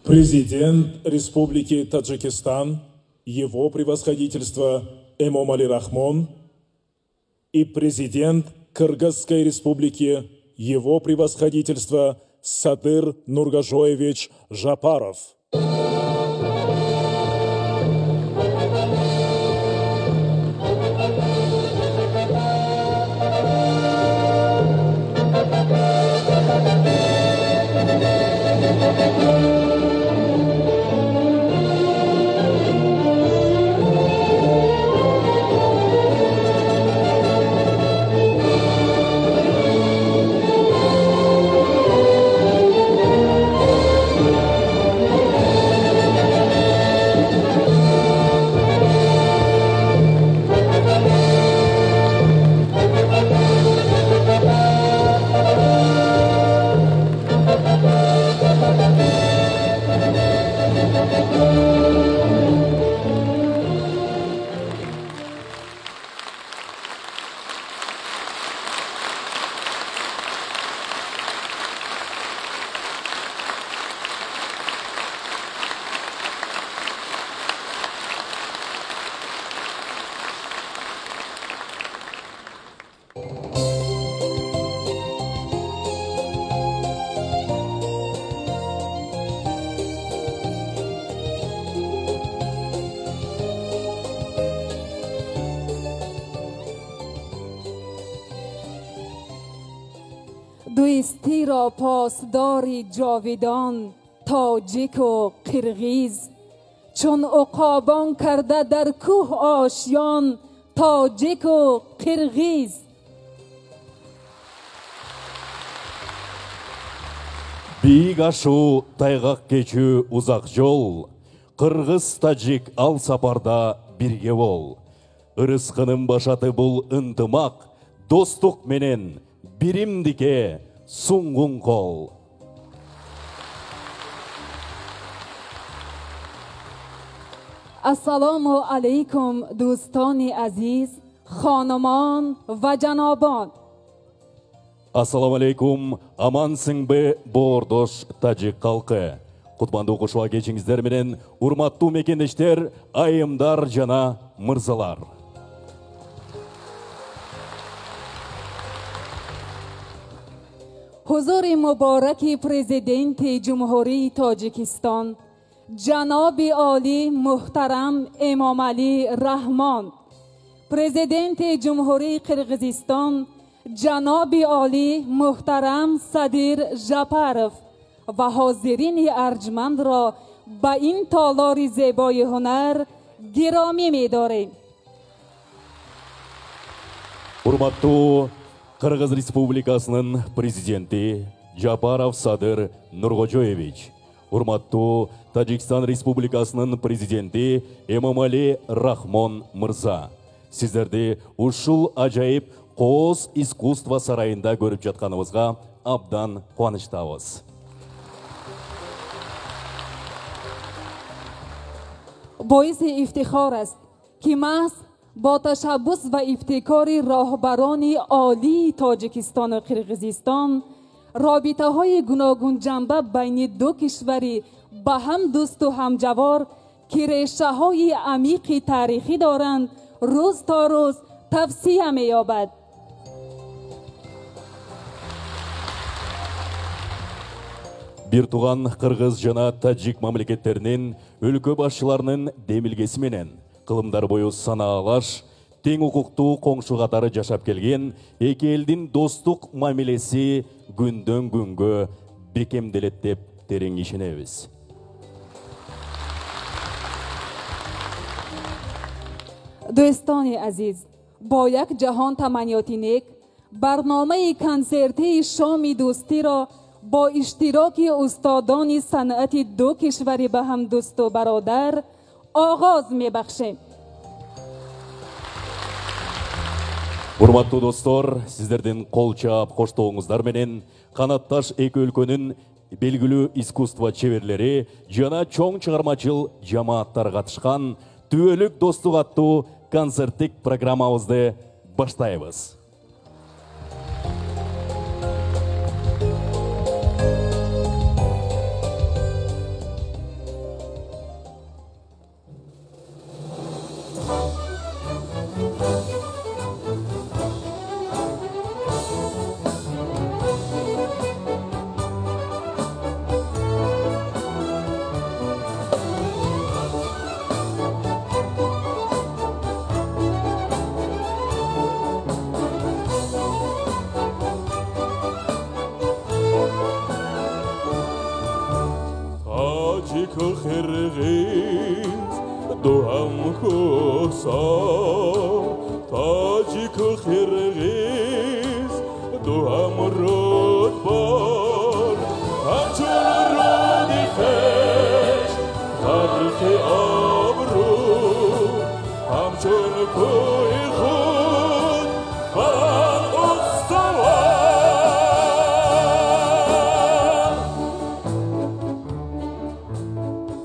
Президент Республики Таджикистан, Его Превосходительство Эмомали Рахмон и президент Кыргызской Республики, Его Превосходительство Садыр Нургажоевич Жапаров. دوستی را پاسداری جاویدان تاجیک و قرغیز، چون عقابان کرده در کوه آشیان تاجیک و قرغیز. Биік ашу, тайғақ кечу ұзақ жол, қырғыз тажик ал сапарда бірге бол. Ырысқының башаты бұл ынтымақ, достық менен биримдике суңғын қол. السلام علیکم دوستان عزیز، خانمان و جنابان. Ассаламу алейкум, амансың бе бордош тажик қалқы. Құтбанды оқушыға кечіңіздер менен, урматтуу мекендештер, айымдар жана мырзалар. حضور مبارک پرزیدنت جمهوری تاجیکستان جناب عالی محترم امامعلی رحمان، پرزیدنت جمهوری قرقیزستان جناب عالی محترم سدیر ژاپارov و حاضرین ارجمند را به این تالار زیبای هنر گرامی می‌داریم. Урматтуу Кыргыз Республикасынын президенти Жапаров Садыр Нургожоевич, урматтуу Тажикстан Республикасынын президенти Эмомали Рахмон мырза, сиздерди ушул ажайып Қоғыз искусство сарайында көріп жатқанымызға абдан қуаныштабыз. باعث افتخار است که محض با تشبث و ابتکار راهبران عالی تاجیکستان و قرقیزستان رابطه های گوناگون جنبه بین دو کشوری به هم دوست و همجوار که ریشه های عمیق تاریخی دارند روز تا روز توسعه می‌یابد. Бир туган Кыргыз жана Таджик мамлекеттеринин өлкө башчыларынын демилгеси менен кылымдар бою санаалаш, тең укуктуу коңшу катары жашап келген эки элдин достук мамилеси күндөн күнгө бекемделет деп терең ишенебиз. دوستان عزیز، با یک جهان تمنیاتی نیک برنامه کنسرتی شام دوستی را با اشتراک استادان صنعت دو کشور به هم دوست و برادر آغاز می‌بخشیم. Урматтуу достор, сиздердин кол чаап коштооңуздар менен канатташ эки өлкөнүн белгилүү искусство чеберлери жана чоң чыгармачыл жамааттар катышкан түбөлүк достук аттуу концерттик программабызды баштайбыз. تاجیک و قرقیز دو هم کوسا تاجیک و قرقیز دو هم رودبار همچون رودی خش تاریخ آبرو همچون کوی خود بر استوار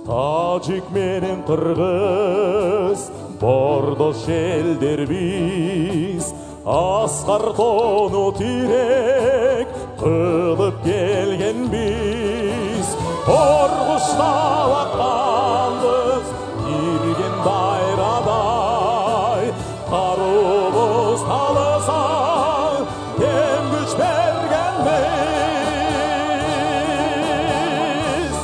تاجik menen qirg'iz bordosh elder biz asqar tonu tirek qilib kelgan biz Qorg'ushda vaqtamiz yirgen bayraday qarubuz talasa kem güç bergen biz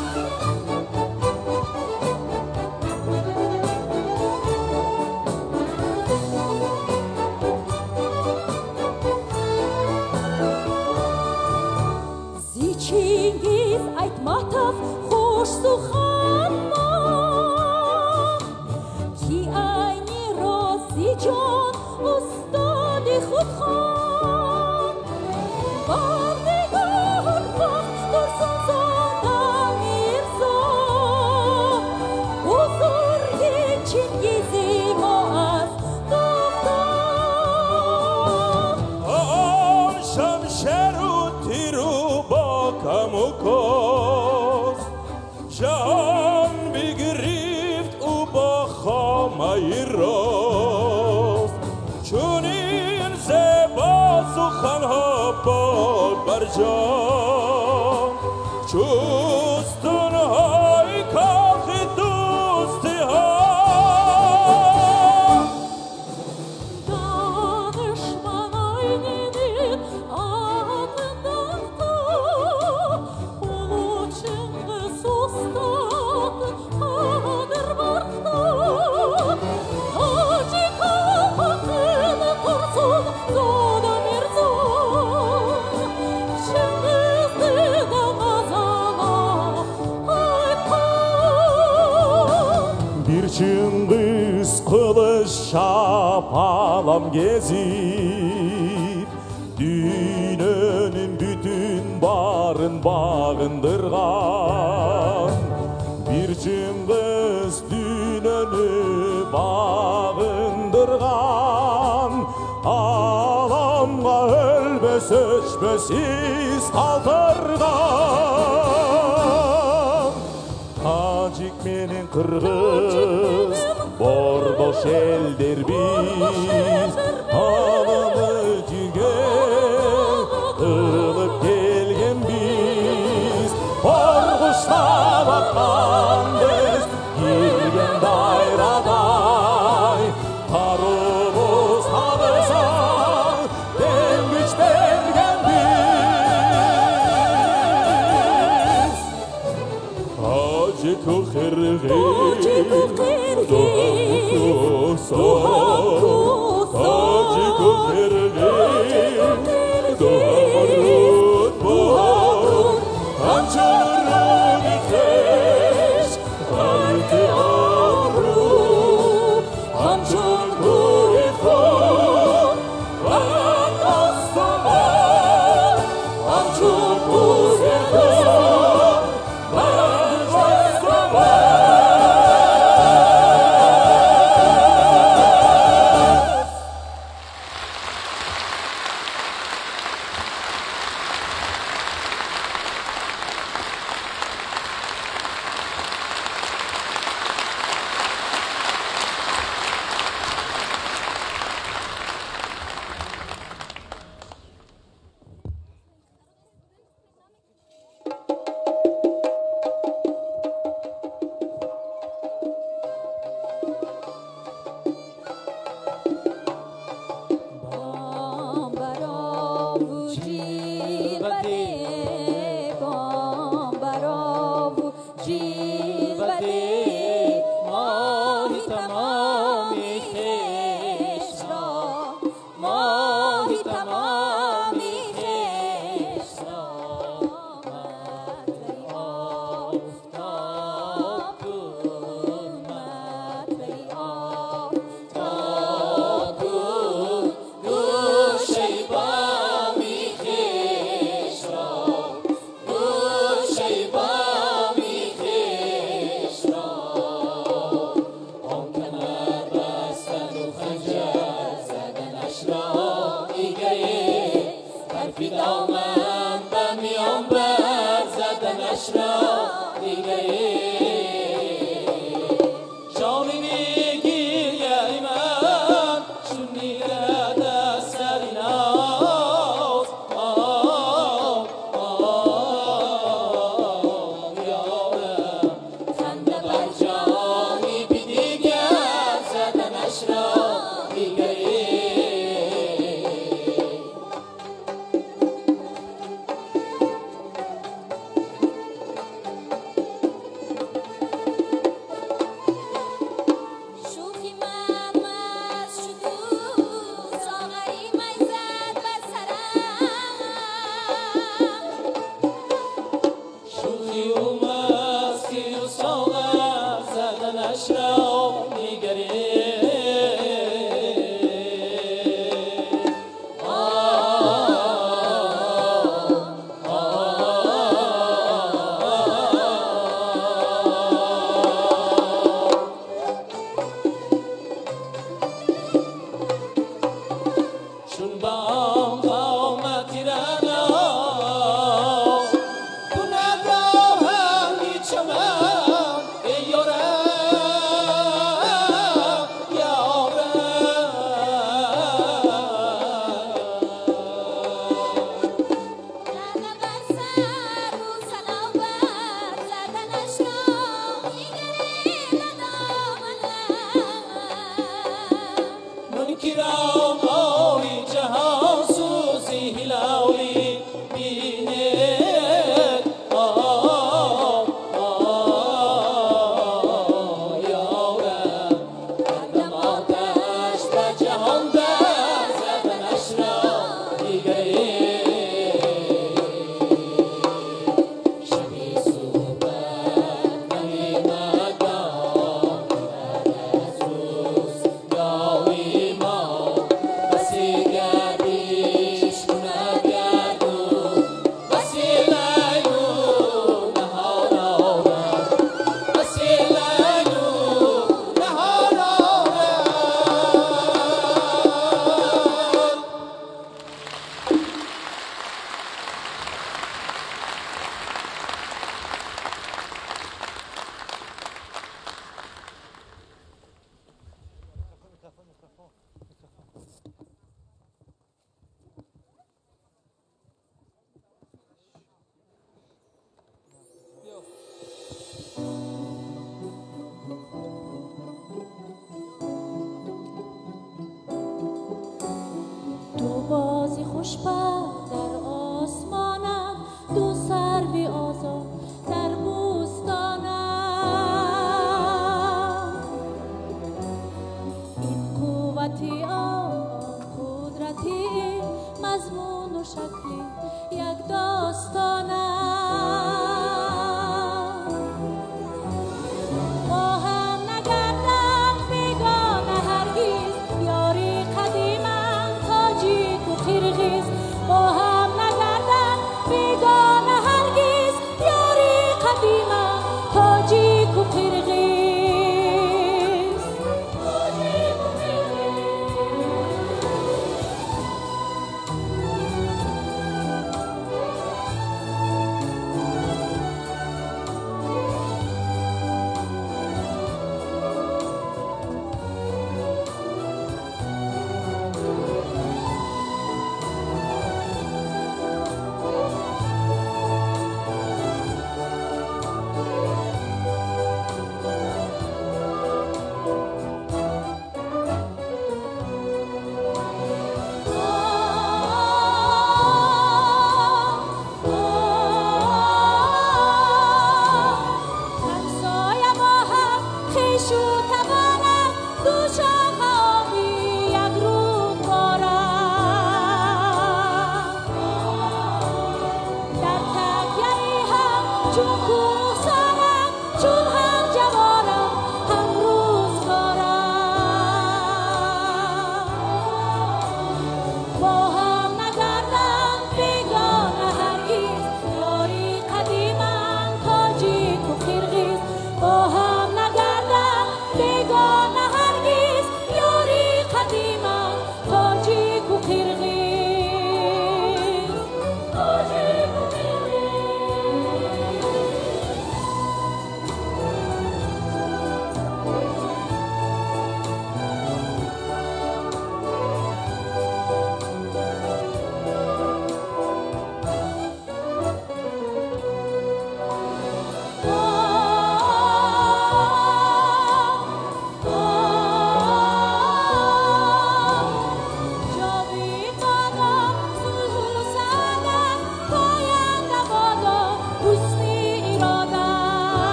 Zichingiz aytmatov xo'sh suxanma ki ayni rozijon ustodi xudxon bardegor vaqt tursun zoda mirzo buzurgi Chingizimo az to'xton Shamsheru tiru bakamukos Jahan begrift u bachamayros Chunin zeba sukhanha bad barjan Chustun hay kakhi dosti ha Danışman ayninin ağından da Ulu Çıngiz Ustad adır varda Tacik ağatını tursun Zoda Mirzo Çingiz'de de mazala aytan Bir Çingiz kılıç şapalam gezip Dünyanın bütün barın bağındırgan Bir Çingiz dünyanı bağındırgan Alamga ölmez öçmesiz kaldırgan Tacik menen qirg'iz bordosh elder biz Anamı jirgen qilib kelgan biz Qorg'ushda vaqtamiz yirgen bayraday Qarubuz talasa dem güç bergen biz Tacik u qirg'iz duham kusa Tacik u qirg'iz duham rudbor hamchun rudi kesh tarixi obro hamchun ko'y xon vaqt ostonar hamchun ko'y xon vaqt ostonar خوشبخت در آسمانم، دو سروی آزاد در بوستانم. این قوتی آن قدرتی، مضمون و شکلی یک داستانم. با هم نگردم بیگانه هرگیز، یاری قدیمم تاجیک و قرقیز. با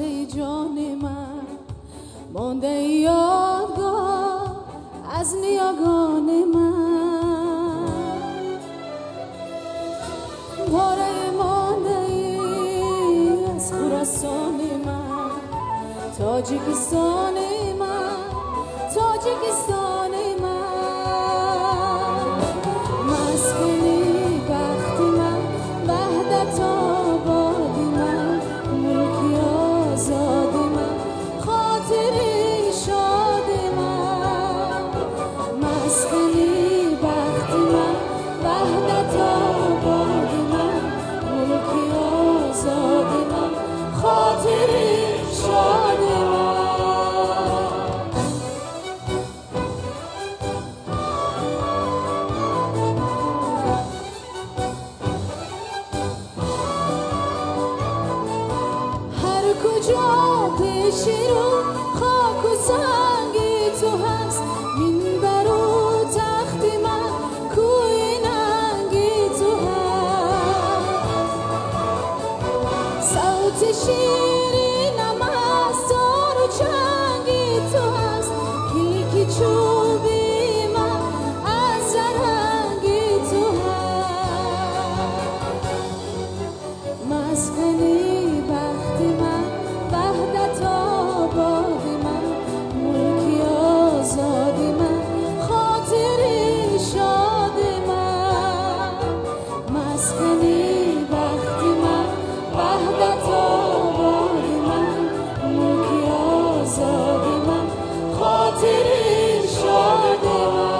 ای جان من مانده یادگار از نیاگان من پاره مانده ای از خراسان من تاجیکستان من تاجیکستان من مسکنی بخت من وحدت آباد من ملکی آزاد من خاطری شاد من مسکنی بخت من وحدت آباد من ملکی آزاد من خاطری شاد من هر کجا پیش رو خاک و سنگی تو هست منبر و تخت من کوی ننگی تو هست صوت شیرینم از تار و چنگی تو هست کیک چوبی من از زرنگی تو هست مسکنی بخت من وحدت آباد من ملکی آزاد من خاطری شاد من مسکنی بخت من وحدت آباد من ملکی آزاد من خاطری شاد من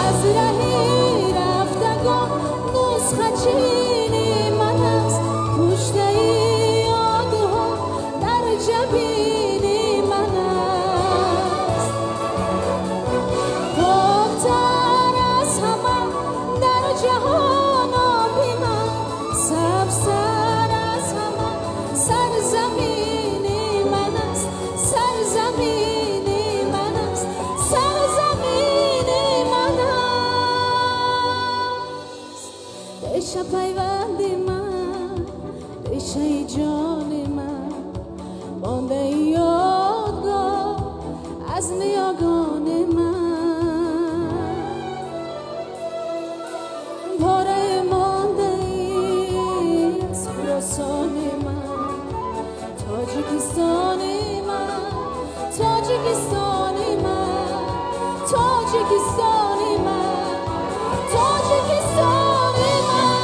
از رهی رفتگان نسخه چینی من است کشته یادها در جبینی من است پاکتر از همه در جهان آبی من سبزتر از همه سرزمینی من است سرزمینی من است سرزمینی من است ریشه پیوندی من ریشه ای جان من مانده یادگار از نیاگان من پاره مانده ای از خراسان من تاجیکستان من تاجیکستان من تاجیکستان من تاجیکستان من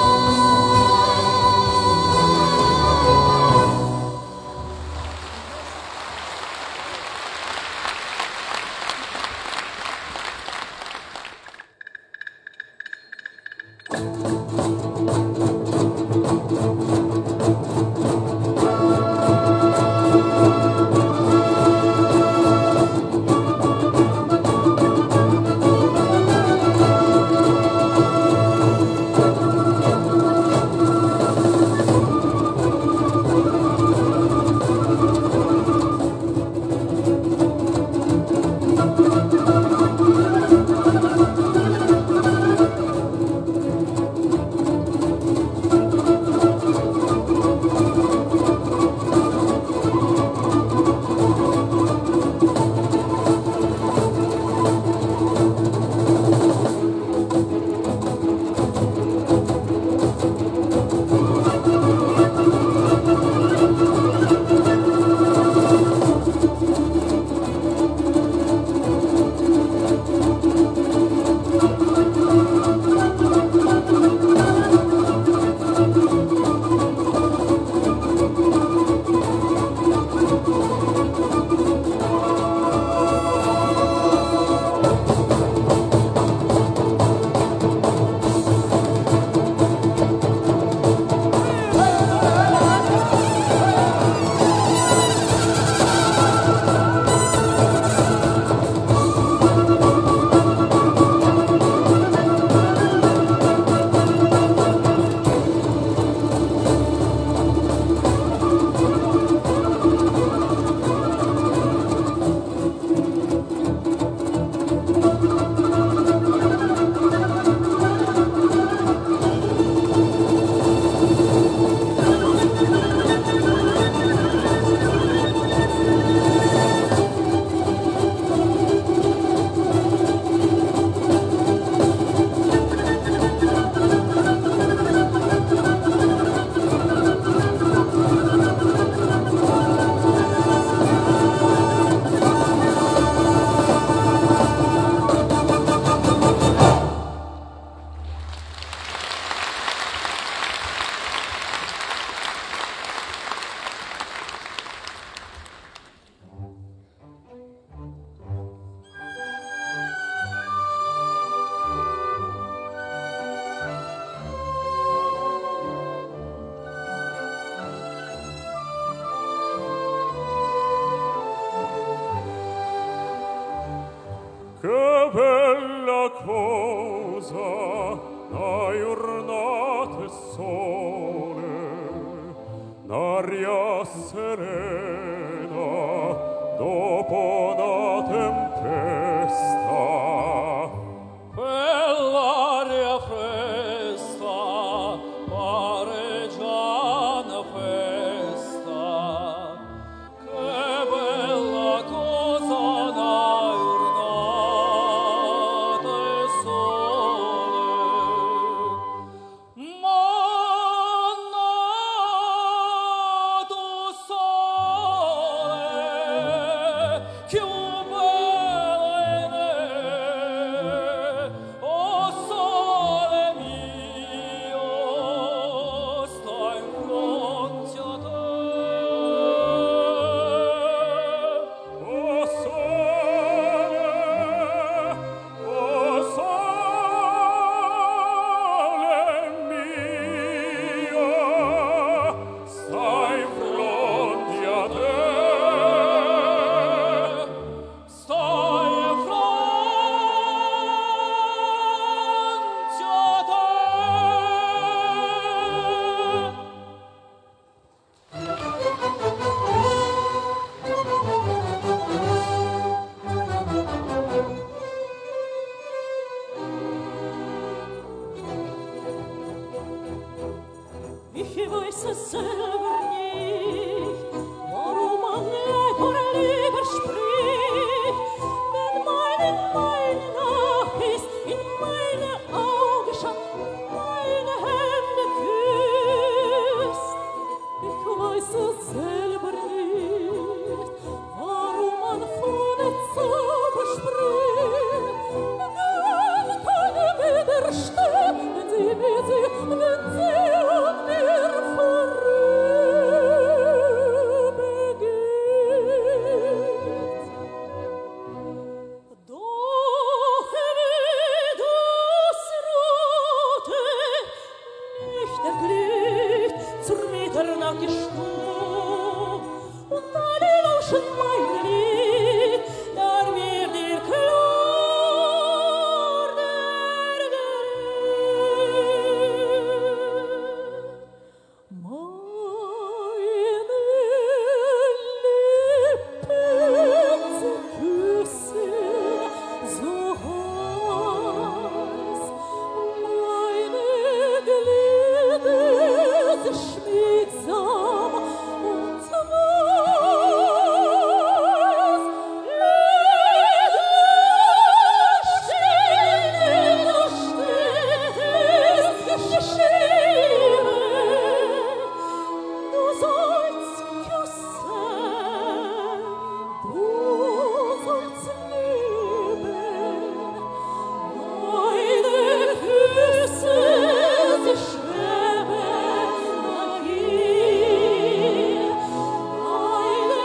cosa, una giornata sole, un'aria serena dopo una tempesta. Quell'aria fresca pare già una festa. Che bella cosa una giornata e sole. Ma nato sole, più belle, oh sole mio, sta in fronte a te. Oh sole mio, stai fronte a te. Stai in fronte a te. Ich weiß es selber nicht, warum man lieber spricht, wenn meine Nacht ist, in meine Augen schaut, meine Hände küsst. Ich weiß es selber nicht, warum man von der Zauber spricht, denn keine widerstehen, wenn sie an mir vorübergeht. Doch wie das Rote nicht erglüht zur Mitternacht gestorben und alle lauschen mein Lied, da wird dir klar der Gerät. Meine Lippen zu küssen, so heiß, meine Glieder so schmiegsam und weiß. Lied steht geschrieben, du sollst küssen, du sollst lieben. Meine Füße, sie schweben dahin, meine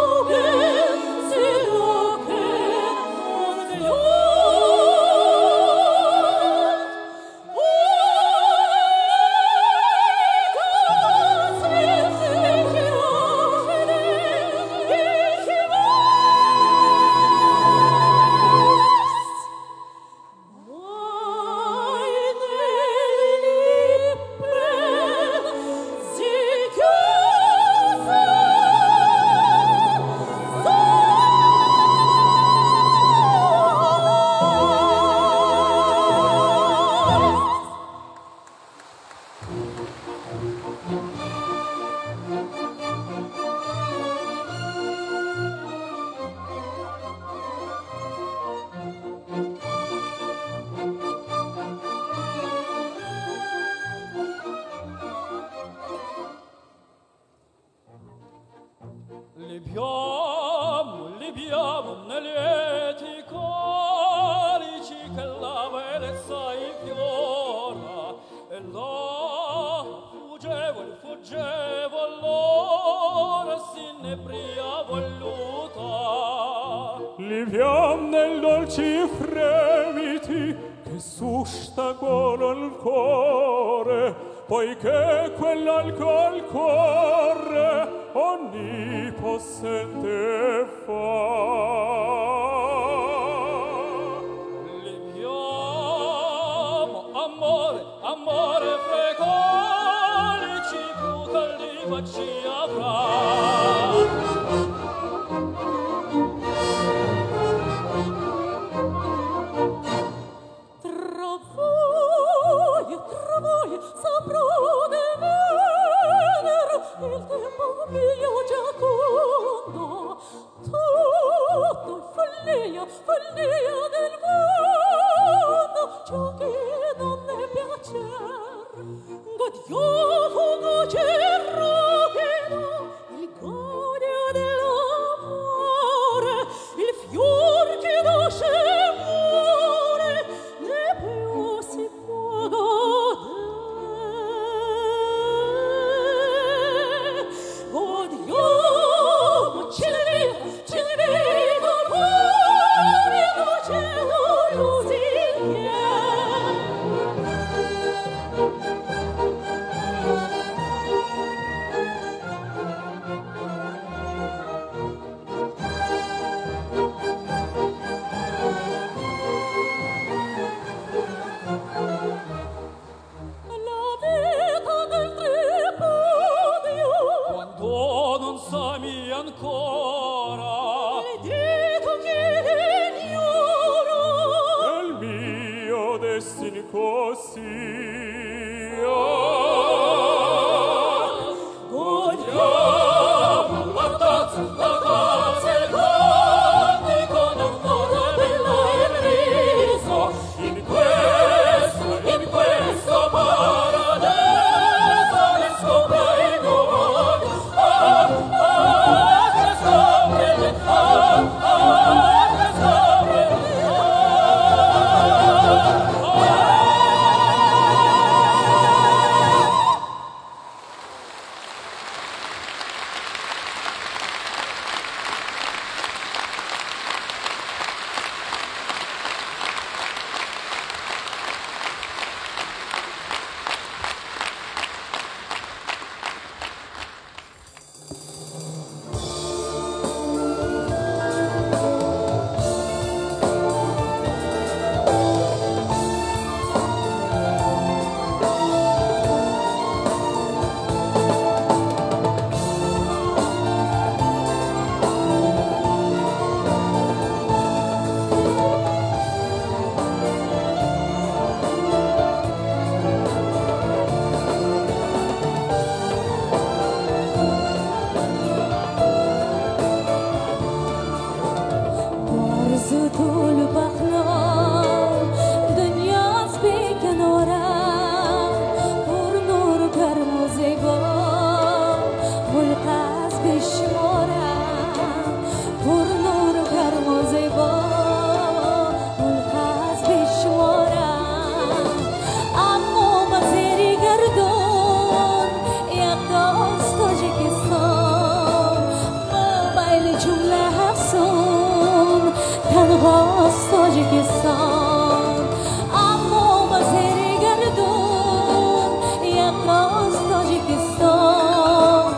Augen, sie locken und Libiamo negli eti corici che la bellezza infiora e là fuggevo allora sinebria voluta. Liviam nel dolci fremiti che susstacolo il cuore, poiché quell'alcol corre onnipotente fa. follia del mondo, ciò che non le piacer. Godio fugo cerrochino, il godio dell'amore, il fior che dolce muore, ne più si può godere. Godio, ci vedo fuori, dolce lusinghia. La vita del tripudio, Quando non sami ancora le dito che ignoro, il mio destino così. godiamo la tazza e conti con onore bella e riso, in questo paradiso ne scopriamo. Che scoprire, che scoprire. طول بخنا دنیاست بی کنارم پر نور و گرم و زیبا ملقص بشمارم پر نور و گرم و زیبا ملقص بشمارم اما مزیری گردون یک داست تاجیکستان موبایل جمله هستون تنهاست تاجیکستان اما مزیری گردون یک داست تاجیکستان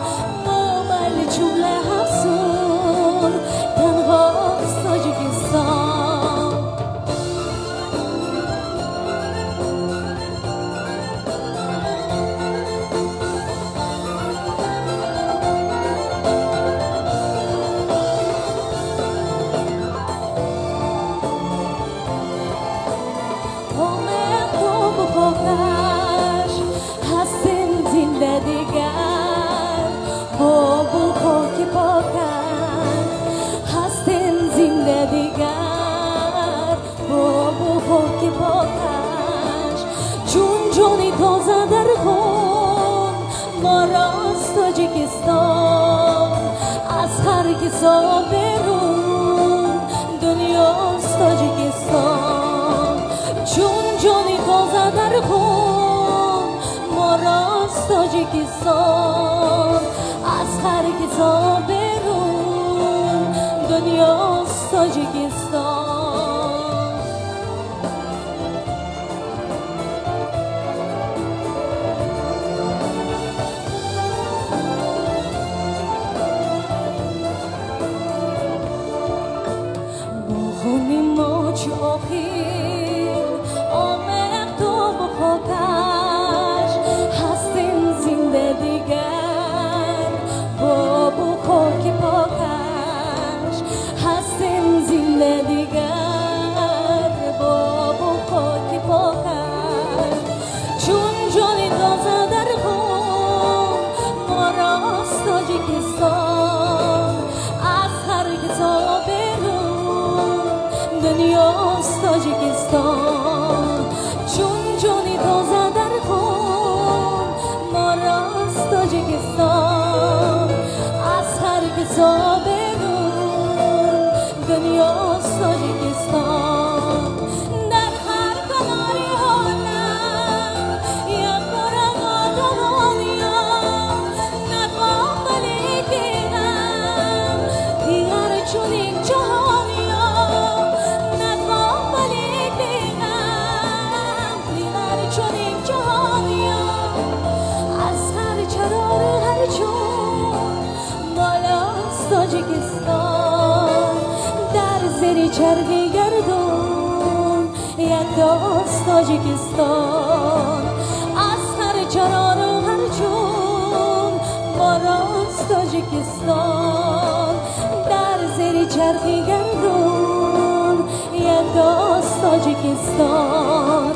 موبایل جمله هستون تنهاست تاجیکستان هستیم زنده دیگر بابو خاک پاکش هستیم زنده دیگر بابو خاک پاکش چون جانی تازه در خون ما راست تاجیکستان از هر کسا بیرون دنیاست تاجیکستان چون جانی تازه در خون ما راست تاجیکستان از هر کسا بیرون دنیاست تاجیکستان با خونی موج آخیر آمد تو بخاکش هستیم زنده دیگر بابو خاک پاکش هستیم زنده دیگر دنیاست تاجیکستان، چون جونی تازه در خون ما راست تاجیکستان، از هر کسا بدون دنیاست تاجیکستان. در هر کناری حالم یک برم آدمانیا، نقابلی دیدم دیگر چون این جهانیا، نقابلی دیدم دیگر چون این جهانیا، از هر چرار هر چون بالاست تاجیکستان، در زیر چرخ گردون یک داست تاجیکستان، از هر چرار و هر چون بالاست تاجیکستان، در زیر چرخ گردون یک داست تاجیکستان،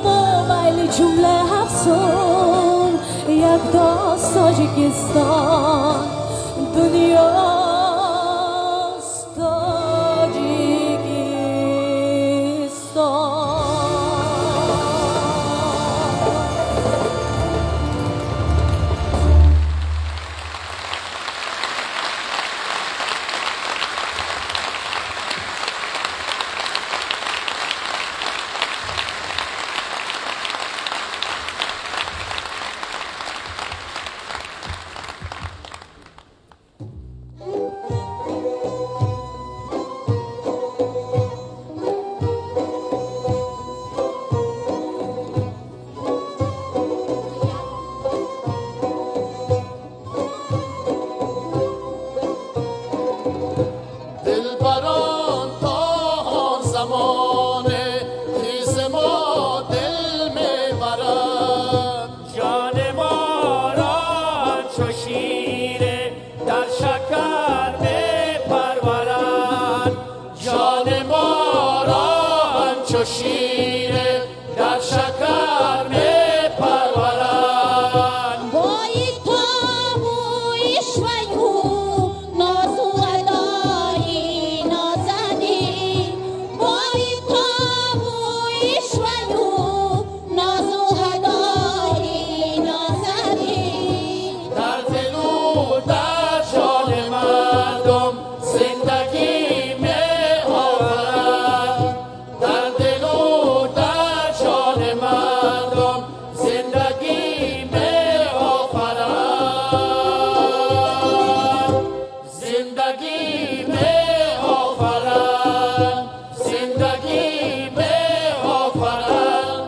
موبایل جمله افسون یک داست تاجیکستان، دنیاست تاجیکستان. دلبران تا آن زمان خیز ما دل میبرد، جان ما را همچو شیر در شکر میپرورند، جان ما را همچو شیر در شکر میپرورد. بایی تابوی شویو نازو ادایی نازنی، بایی تابوی شویو نازو ادایی نازنی، در دل و در جان مردم زندگی می آورد، در دل و در جان مردم زندگی می آورد، زندگی می آورد، زندگی می آورد.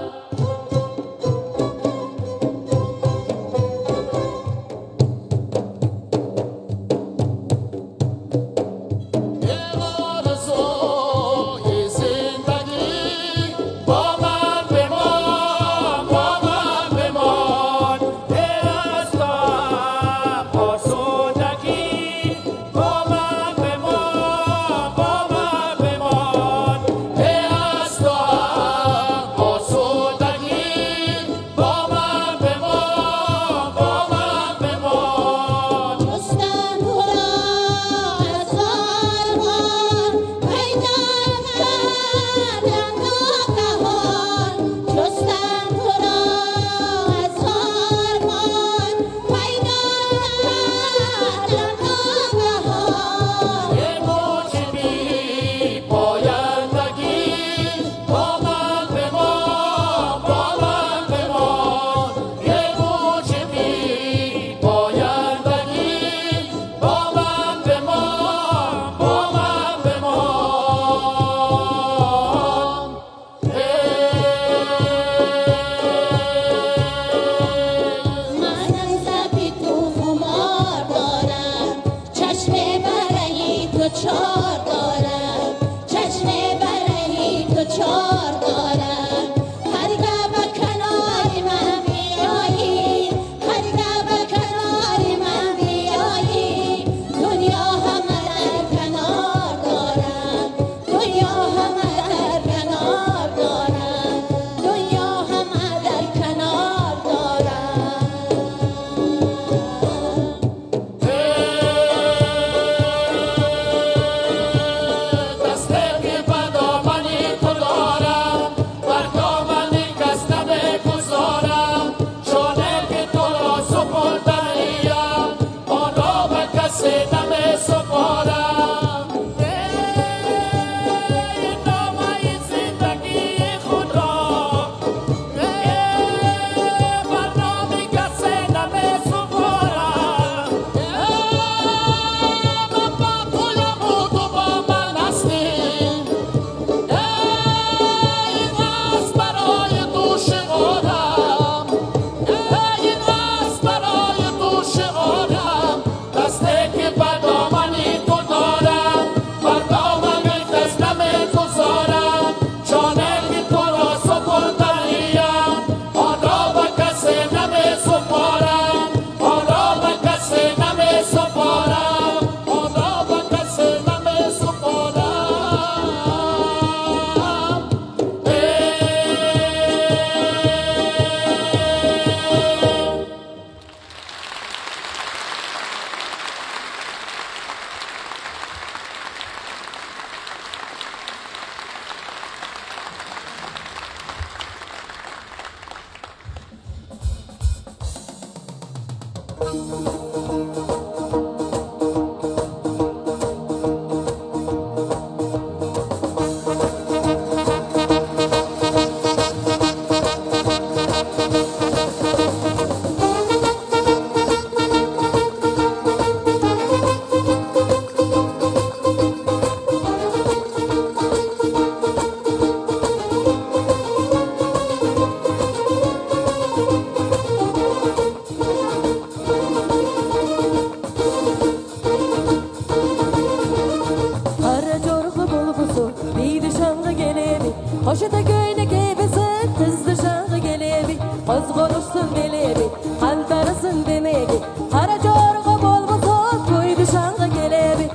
Koşuda göğüne gebesin kızdı şağı gelebi Koz konuşsun delebi Kaldarısın demegi Kara corga bolmasın koydu şağı gelebi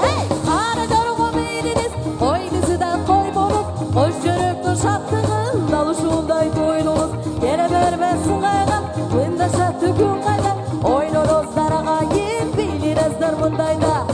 Hey Kara corga meydiniz Koydusu da koy bolup Koş jörüktür şaptığın Dalışulday toylunuz Gele vermezsin kaygan Bunda şattı gün kayda Oynunuz darağa git Bilirezler bundayda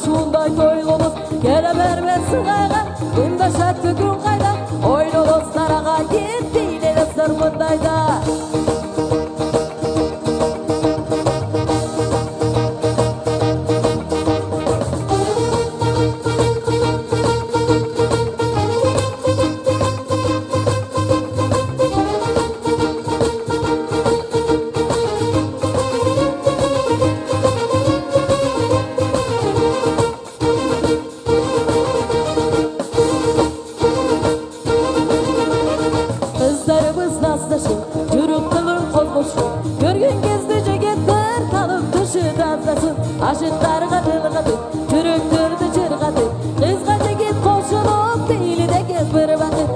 Şunday toylunuz Gele vermezsin kayga Bunda şarkı gün kayda Oynunuz darağa git Değilinizdir bundayda Görgün gezdi ceketler kalıp dışı gazlasın Aşıklarga tılgıdı, çürüktürdü çırgıdı Kızga ceket koşulup dili de gezbir batı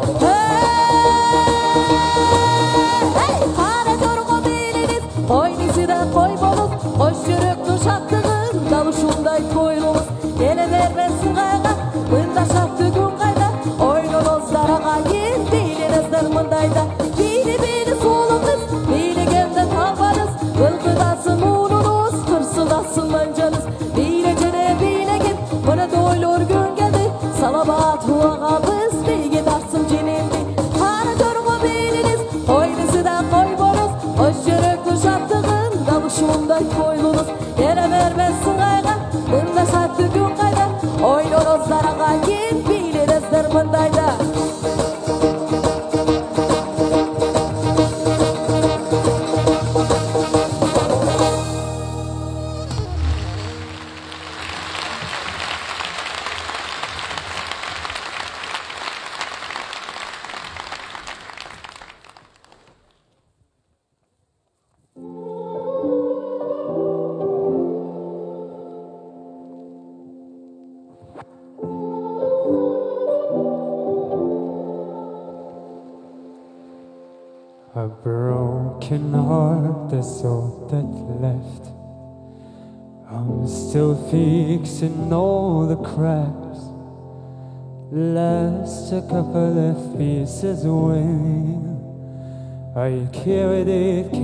Hey, kara jorgo beliniz Koynisi da koy bolup Koş yürüktü şaktığın Davuşunday toylunuz Gele vermezsin kayga Bunda şaktı gün kayda Oynunuz darağa git Dilinizdir mındayda Bili bili sulu kız Bili gemde tabanız Kılkıdasın ununuz Kırsıldasın mancanız Bile cene bile git Bana doylur gün geldi Salabat huağa biz Bilgi darsın cinindi Kara jorgo beliniz Koynisi da koy bonuz Hoş yürüktü şattığın Davuşunday toylunuz Gele vermezsin kayga Bunda şattı gün kayda Oynunuz darağa git Bilinizdir mındayda A broken heart, that's all that left. I'm still fixing all the cracks. Last a couple of pieces away. I carried it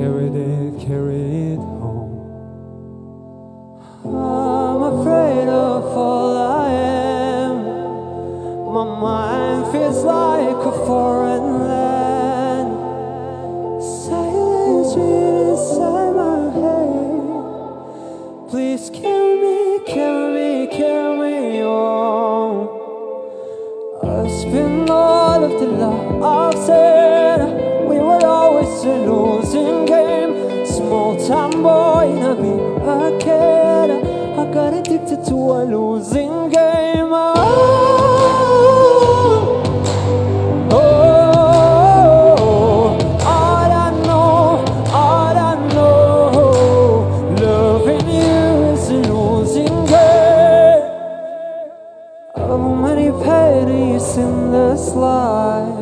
home. I'm afraid of all I am. My mind feels like a foreign land. Silence inside my head. Please carry me on. I spent all of the love I've said. We were always a losing game. Small town boy in a big arcade. I got addicted to a losing game. In this life,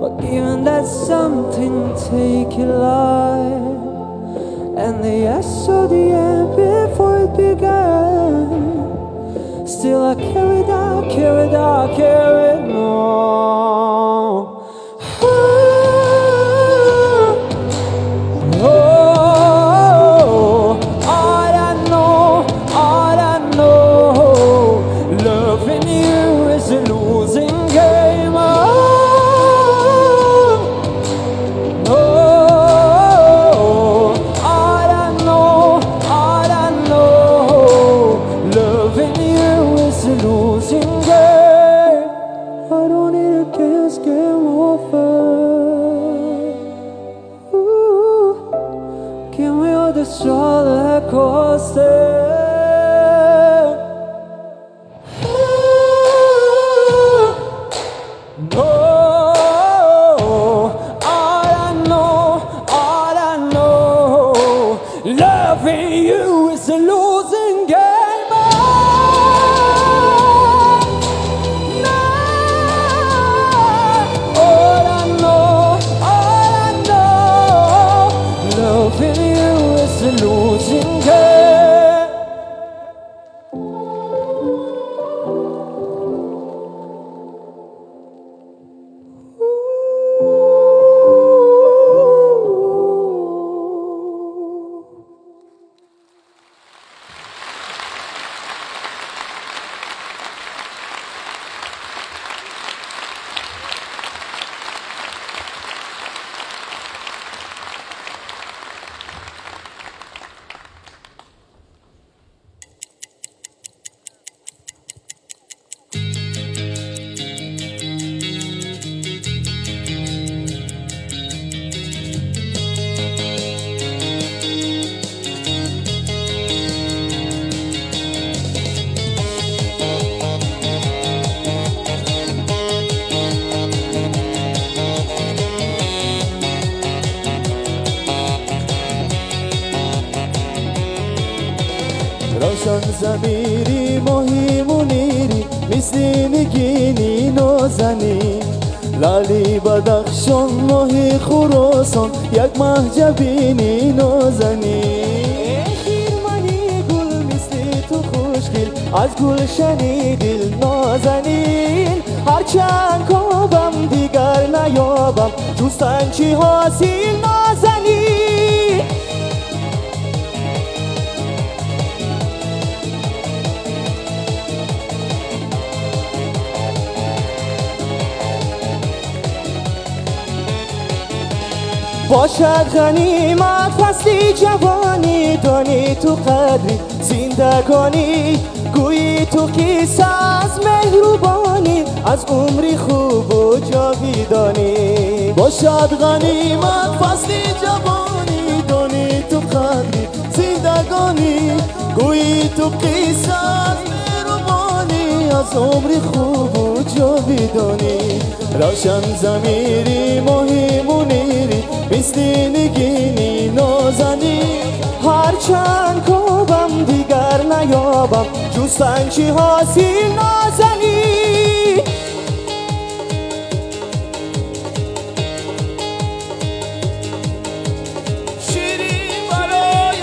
but given that something take your life, and the yes or the end before it began, still I carried on. All I know, loving you is a losing game. All I know, loving you is a losing game. losing game. All I know, loving you is a losing game. روشن ضمیری ماهی منیری مثل نگینی نازنی لالی بدخشان ماهی خراسان یک ماه جبینی نازنی خیرمنی گل مثل تو خوشگل از گلشنی دل نازنین هرچند کابم دیگر نیابم جستن چی حاصل نازنین باشد غنیمت فصلی جوانی دانی تو قدری زندگانی گویی تو قصه از مهربانی از عمری خوب و جاویدانی باشد غنیمت فصلی جوانی دانی تو قدری زندگانی گویی تو قصه از مهربانی از عمری خوب و جاویدانی روشن ضمیری ماهی منیری مثل نگینی نازنی هرچند کابم دیگر نیابم جستن چی حاصل نازنی شیرین برای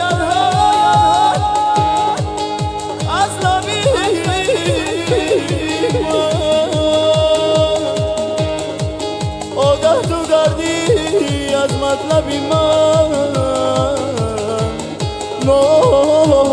از لبی آگاه تو گردی از مطلبی من نازنی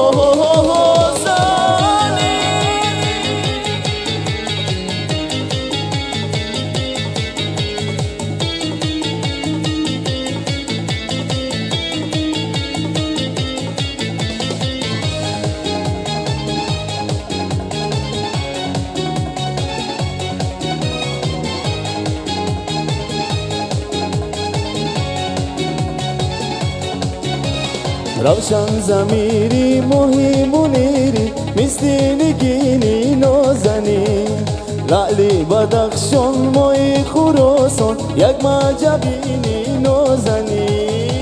روشن ضمیری ماهی منیری مثل نگینی نازنی لعلی بدخشان ماهی خراسان یک مجبینی نازنی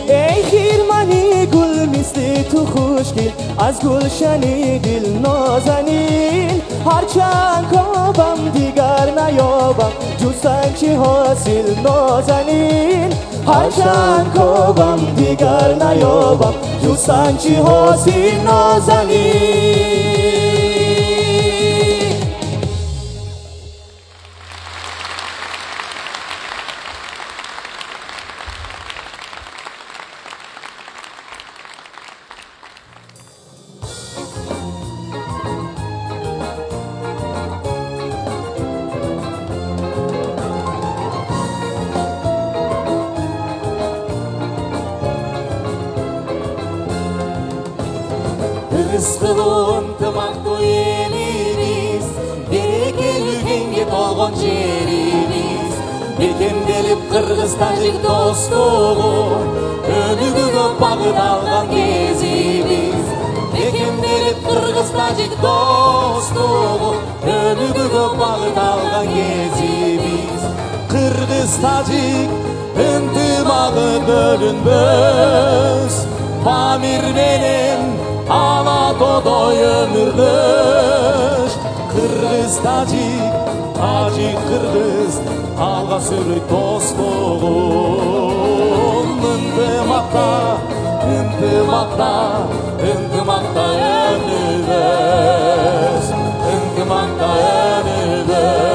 ای خیرمنی گل مثل تو خوشگل از گلشنی دل نازنین هرچند کابم دیگر نیابم جستن چی حاصل نازنین هرچند کابم دیگر نیابم جستن چی حاصل نازنین Rızkılı ıntımaklı eliniz Berekeli толгон жерimiz Бекемделип Кыргыз тажик достугу Өнүгүүгө багыт алган кезибиz Бекемделип Кыргыз тажик достугу Өнүгүүгө багыт алган кезибиz Кыргыз тажик ынтымагы бөлүнбөс Памир менен Anadolu'y ömürlüş Kırgız Tacik, Tacik Kırgız Alga sürüy dostluğun Intımakta, intımakta, intımakta önüdüz Intımakta önüdüz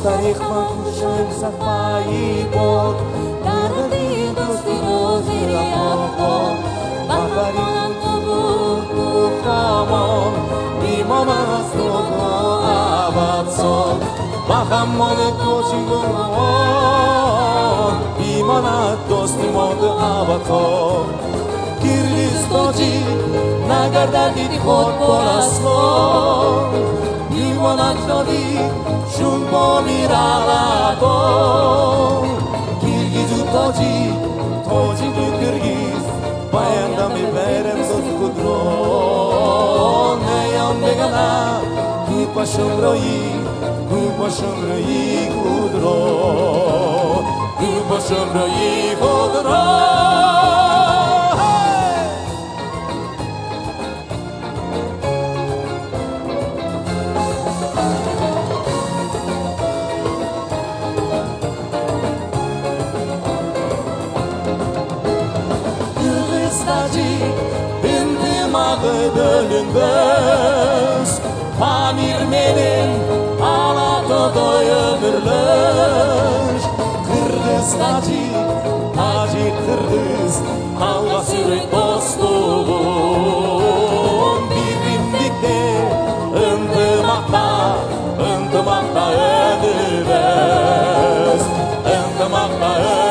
Tarih bakmışım safayı bol Daradi dostluğu ziriyakon Bakarım kubu kamon Bimamas todo abatson Bahamone koçingon Bimana dostimodu abaton Kirgiz toci Nagarda didi hot boraslon Bimana jodi Shunpo miraladon Kirgiz toci Toci Kirgiz Bayanda mi verem sos kudron Neyam begana Kupa shumroyi kudro Kupa shumroyi kudro Bölünmez Pamir menin Anadolu'y ömürlüş Kırgız Tacik, Tacik Kırgız Alga sürüy dostluğun Birlikte intımakta, intımakta önümüz Intımakta önümüz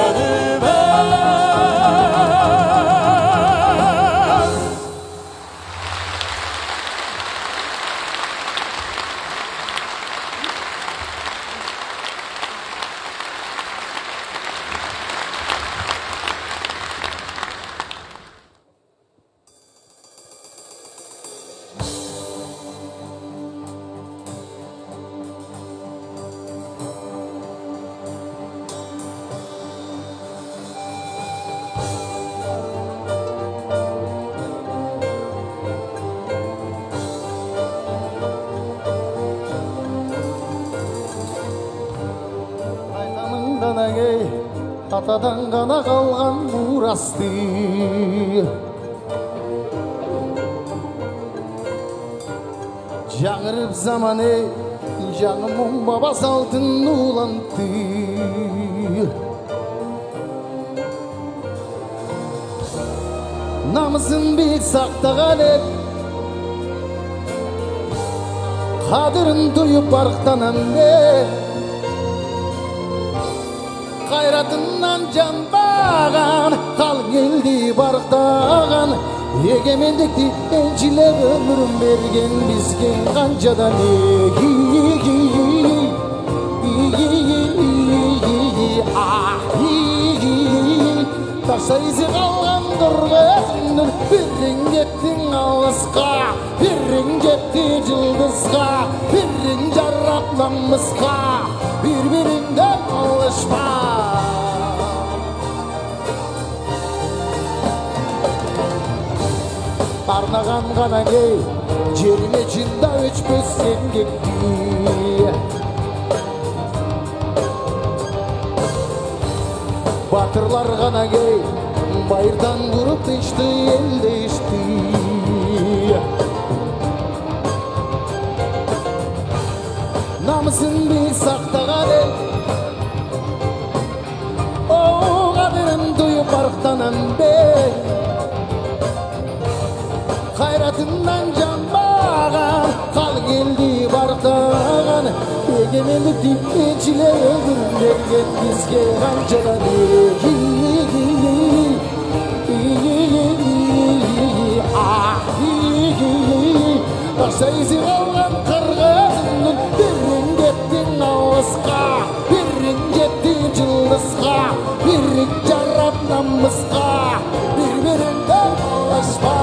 Atadan gana kalgan burastı Жаңырып заманы Жаңымың бабас алтын уланты Намысын бек сақтаған еп Қадырын тұйып барықтанам бек Қайратынан жанбаған қалың елді барықтаған егемендікті еншілеп өмірін берген бізге қаншадан тасайсы қалған қырғызымның бірің кеттің алысқа бірің кетті жұлдызға бірің жарап намысқа бір-біріңден алышпа арнаған ғана кей жеріне жында өшпес еңбекті батырлар ғана кей байырдан құрып тышты елді ішті намысын бек сақтаған ел о қадірін тұйып барықтанам бек қайратынан жанбаған қалың елді барықтаған егемендікті еншілеп өмірін берген бізге қаншадан тасайсы қалған қырғызымның бірің кеттің алысқа бірің кеттің жұлдызға бірің жарап намысқа бір-біріңден алышпа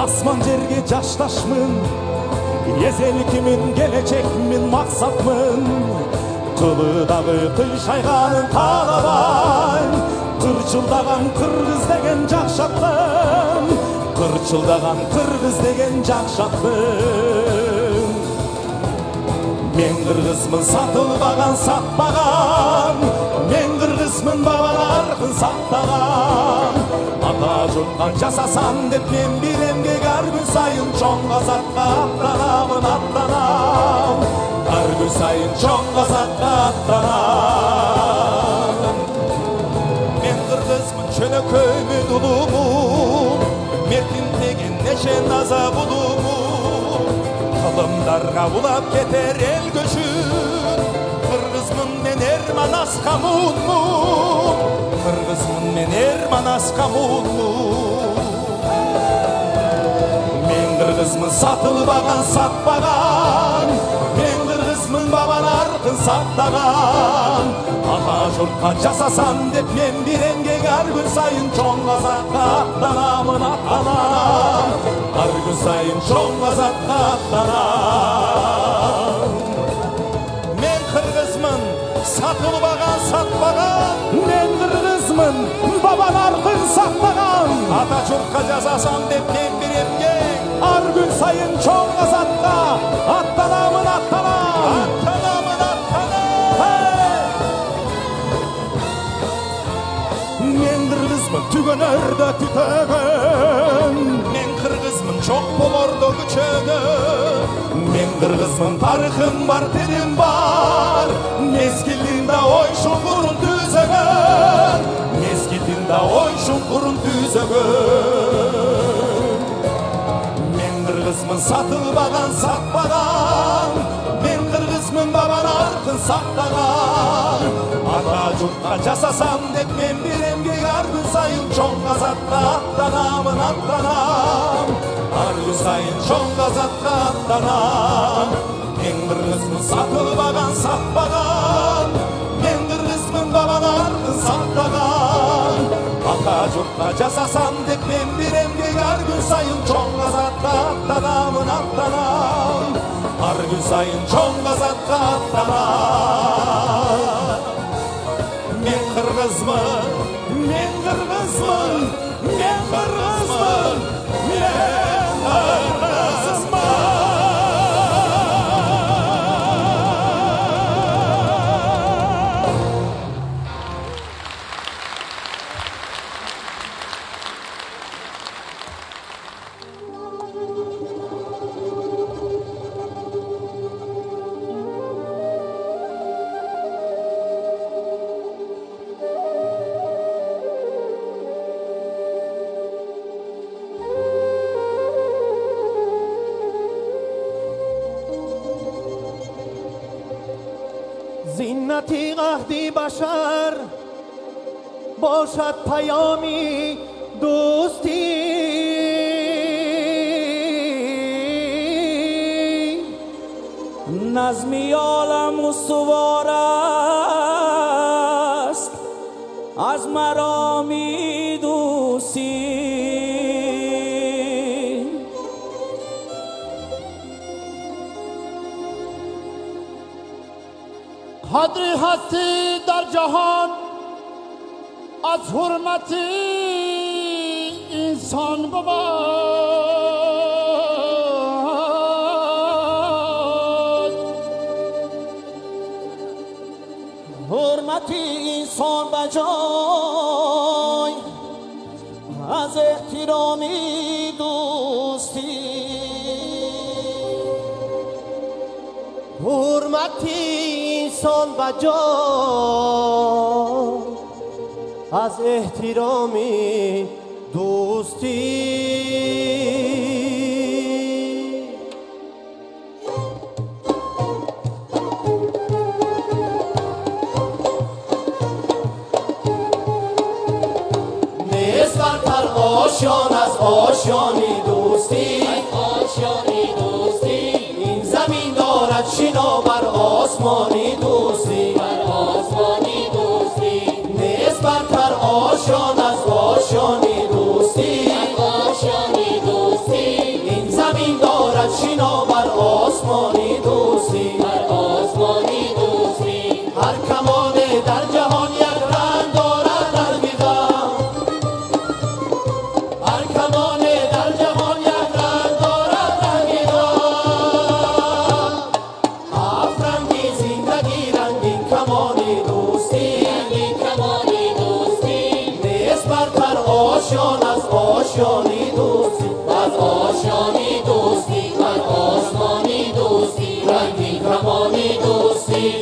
Asman жерге жашташмын, езелкимин, келечекмин, максатмын. Кылыдагы кыйшайганын каалабайм, кырчылдаган кыргыз деген жакшаттым, кырчылдаган кыргыз деген жакшаттым. Мен кыргызмын, сатылбаган, сатпаган, мен кыргызмын, бабаларым сактаган. Ата журтка жасасам деп мен бир эмгек ар күн сайын чоң казакка аттанамын, аттанам. Ар күн сайын чоң казакка аттанам. Мен кыргызмын, чөнөкөймүн, улумун, метин деген неше наза булумун. Кылымдарга улап кетер эл көчүн, кыргызмын мен Эрманас камунмун, кыргызмын мен Эрманас камунмун. Мен кыргызмын, сатылбаган, сатпаган, мен кыргызмын, бабалардын сактаган. Ата журтка жасасам деп мен бир эмгек ар күн сайын чоң казакка аттанамын, аттанам. Ар күн сайын чоң казакка аттанам. Мен кыргызмын, сатылбаган, сатпаган, мен кыргызмын, бабалардын сактаган. Ата журтка жасасам деп мен бир эмгек ар күн сайын чоң казакка аттанамын, аттанам. Аттанамын, аттанам. Мен кыргызмын, түгөнөрдө түтөгөн, мен кыргызмын, чок болордо күчөгөн. Мен кыргызмын, тарыхым бар, тилим бар, мезгилинде ой шуңкурун түзөгөн, мезгилинде ой шуңкурун түзөгөн. Мен кыргызмын, сатылбаган, сатпаган, мен кыргызмын, бабалардын сактаган. Ата журтка жасасам деп мен бир эмгек ар күн сайын чоң казакка аттанамын, аттанам. Ар күн сайын чоң казакка аттанам. Мен кыргызмын, сатылбаган, сатпаган, мен кыргызмын, бабалардын сактаган. Ата журтка жасасам деп мен бир эмгек ар күн сайын чоң казакка аттанамын, аттанам. Ар күн сайын чоң казакка аттанам. Мен кыргызмын, мен кыргызмын, мен кыргызмын, мен кыргызмын. زینتی عهدی بشر باشد پیامی دوستی، نظمی عالم استوار است از مرامی دوستی. قدری هستی در جهان از حرمت انسان بود، حرمت انسان بجای از احترامی دوستی، حرمت انسان بجای از احترامی دوستی. نیست برتر آشیان از آشیانی دوستی، آشیانی دوستی. این زمین دارد شنا بر آسمانی دوستی، بر آسمانی دوستی. نیست برتر آشیان از آشیانی دوستی، آشیانی دوستی. آسمانی دوستی هر آسمانی دوستی هر کمانه در جهان یک رنگ دارد رنگیدم هر کمانه در جهان یک رنگ دارد رنگیدم هفت رنگی زندگی رنگین کمانی دوستی رنگین کمانی دوستی نیست برتر آشیان از آشیانی دوستی از آشیانی دوستی از آسمانی دوستی رنگین کمانی دوستی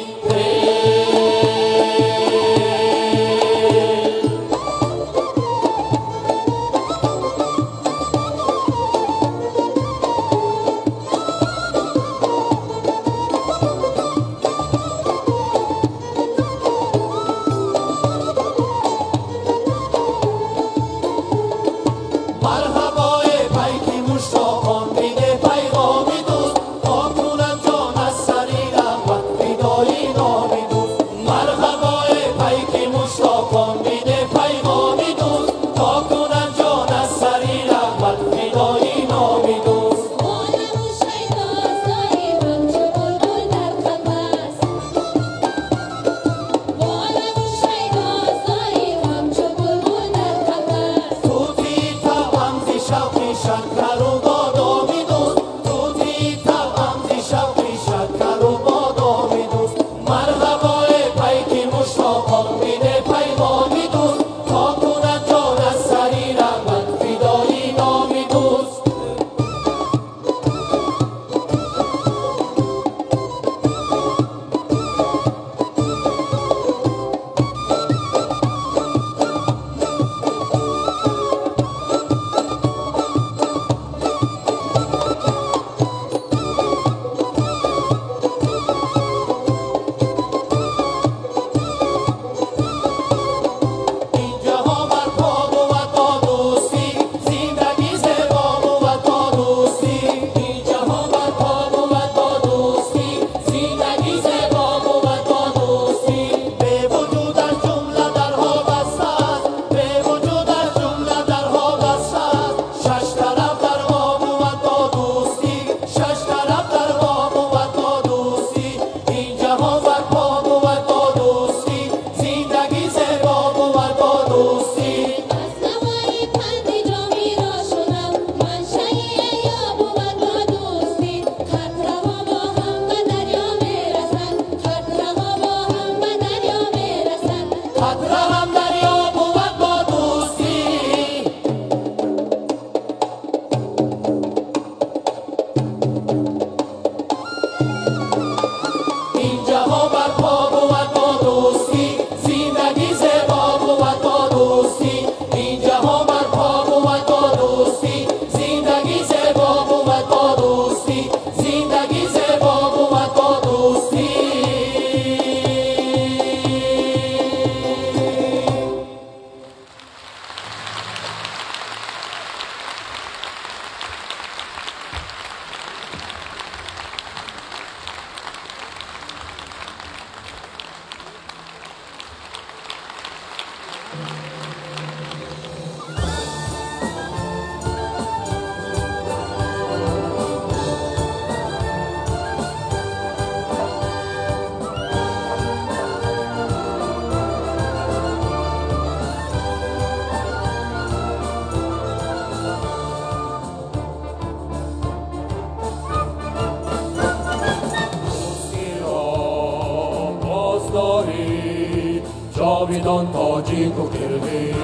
جاویدان تاجیک و کرگیز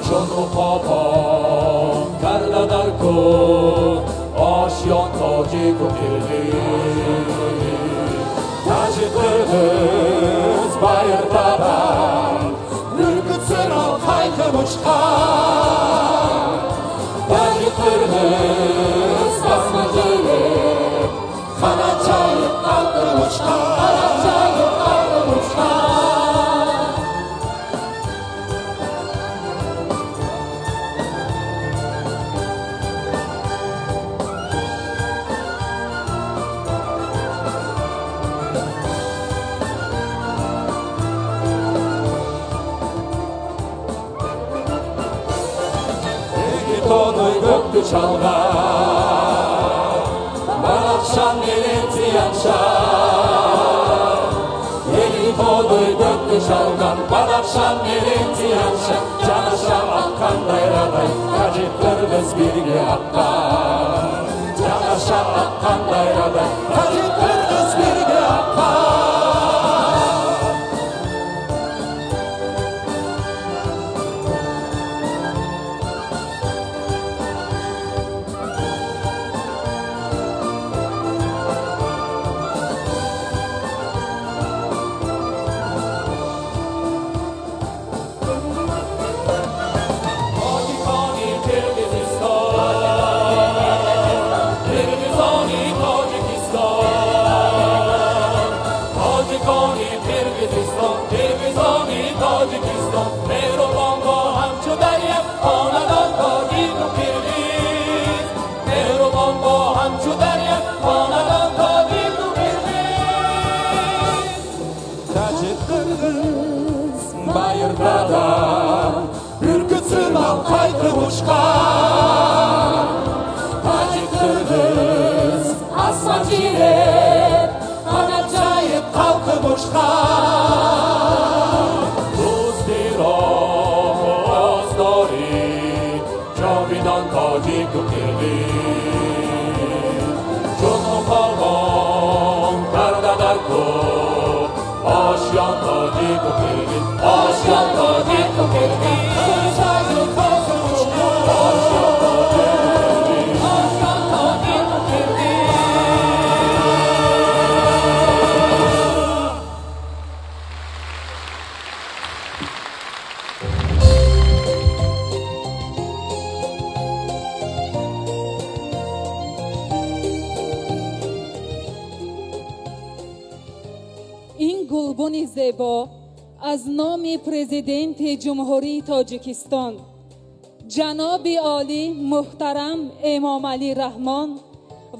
چون و پاپا کرده در کن آشیان تاجیک و کرگیز تاجیک قرغیز بایر تبر ürkütsün o kaykım uçkan tacik qirg'iz basmacılı kanat çayıp kalkım uçkan kanat çayıp kalkım uçkan To'ni ko'kni chalg'an Badakşan elenti yanşan Eli toy döktü şalgan Badakşan elenti yanşan Canaşan akkan dayraday Tacı kırgız birge akkan Canaşan akkan dayraday Tacı kırgız birge akkan Ürkütsün al kaykı uçkan Tacı kırgız asma ciret Anacayıp kalkıp uçkan Ruz diro ozdori Çobidan tacı kukirdi Çoğun kalbon kargadar kuk Aşyan tacı kukirdi Aşyan tacı kukirdi این گلبن زیبا از نام پرزیدنت جمهوری تاجیکستان جناب عالی محترم امام علی رحمان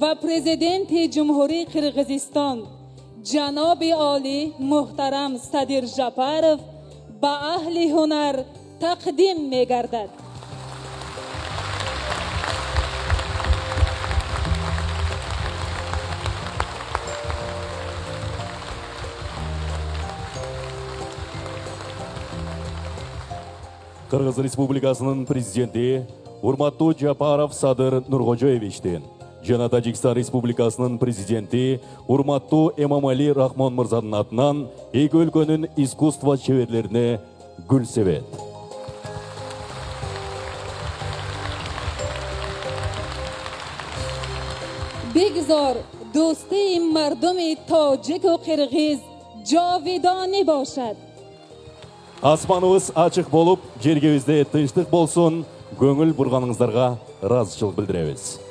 و پرزیدنت جمهوری قرقیزستان جناب عالی محترم صدر جپارov به اهل هنر تقدیم می گردد. Кыргыз Республикасынын президенти урматтуу Жапаров Садыр Нургожоевичтен жана Тажикстан Республикасынын президенти урматтуу Эмомали Рахмон мырзанын атынан эки өлкөнүн искусство чеберлерине гүл себет. بگذار دوستی مردم تاجیک و قرغیز جاودانه باشد. Асманыбыз ачык болуп, жергебизде тынчтык болсун, көңүл бурганыңыздарга ыраазычылык билдиребиз.